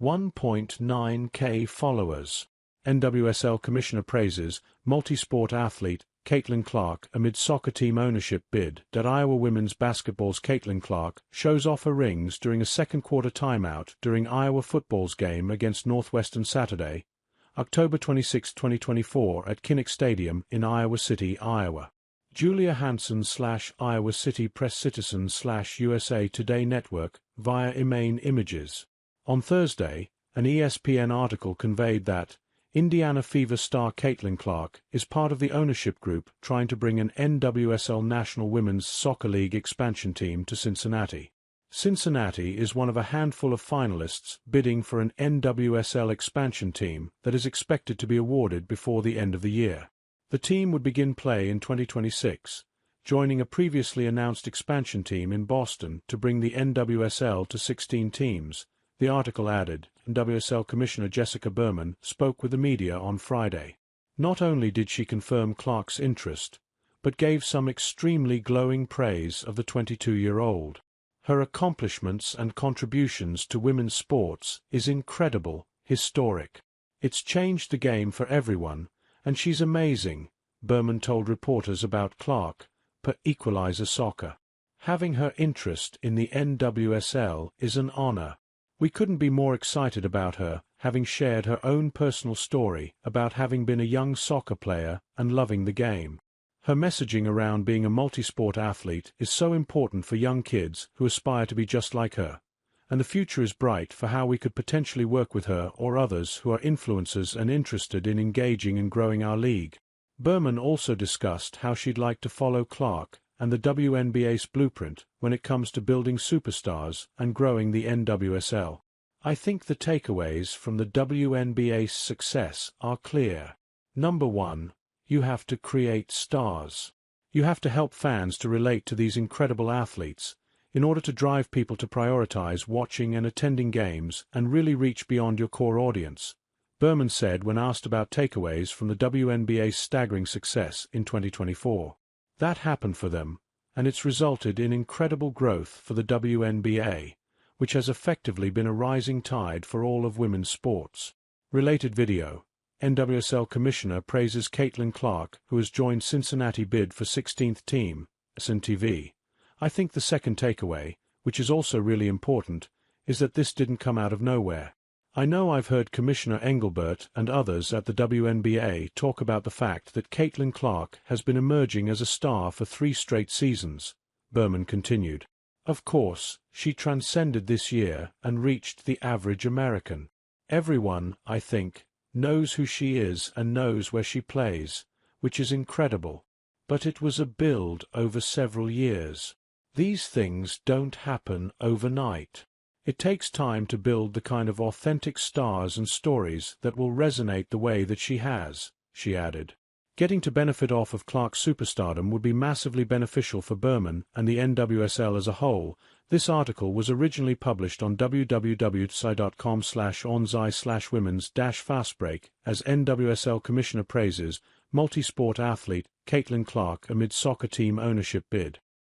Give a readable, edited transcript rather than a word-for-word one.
1.9k followers. NWSL Commissioner praises multi-sport athlete Caitlin Clark amid soccer team ownership bid. Iowa women's basketball's Caitlin Clark shows off her rings during a second-quarter timeout during Iowa football's game against Northwestern Saturday, October 26, 2024 at Kinnick Stadium in Iowa City, Iowa. Julia Hansen / Iowa City Press Citizen / USA Today Network via Emain Images. On Thursday, an ESPN article conveyed that Indiana Fever star Caitlin Clark is part of the ownership group trying to bring an NWSL National Women's Soccer League expansion team to Cincinnati. Cincinnati is one of a handful of finalists bidding for an NWSL expansion team that is expected to be awarded before the end of the year. The team would begin play in 2026, joining a previously announced expansion team in Boston to bring the NWSL to 16 teams, the article added. NWSL Commissioner Jessica Berman spoke with the media on Friday. Not only did she confirm Clark's interest, but gave some extremely glowing praise of the 22-year-old. Her accomplishments and contributions to women's sports is incredible, historic. It's changed the game for everyone, and she's amazing, Berman told reporters about Clark, per Equalizer Soccer. Having her interest in the NWSL is an honor. We couldn't be more excited about her, having shared her own personal story about having been a young soccer player and loving the game. Her messaging around being a multi-sport athlete is so important for young kids who aspire to be just like her, and the future is bright for how we could potentially work with her or others who are influencers and interested in engaging and growing our league. Berman also discussed how she'd like to follow Clark and the WNBA's blueprint when it comes to building superstars and growing the NWSL. I think the takeaways from the WNBA's success are clear. Number 1, you have to create stars. You have to help fans to relate to these incredible athletes in order to drive people to prioritize watching and attending games and really reach beyond your core audience, Berman said when asked about takeaways from the WNBA's staggering success in 2024. That happened for them, and it's resulted in incredible growth for the WNBA, which has effectively been a rising tide for all of women's sports. Related video. NWSL Commissioner praises Caitlin Clark, who has joined Cincinnati bid for 16th team, SNTV. I think the second takeaway, which is also really important, is that this didn't come out of nowhere. I know I've heard Commissioner Engelbert and others at the WNBA talk about the fact that Caitlin Clark has been emerging as a star for 3 straight seasons, Berman continued. Of course, she transcended this year and reached the average American. Everyone, I think, knows who she is and knows where she plays, which is incredible. But it was a build over several years. These things don't happen overnight. It takes time to build the kind of authentic stars and stories that will resonate the way that she has, she added. Getting to benefit off of Clark's superstardom would be massively beneficial for Berman and the NWSL as a whole. This article was originally published on www.psi.com/onzai/women's-fastbreak as NWSL Commissioner praises multi-sport athlete Caitlin Clark amid soccer team ownership bid.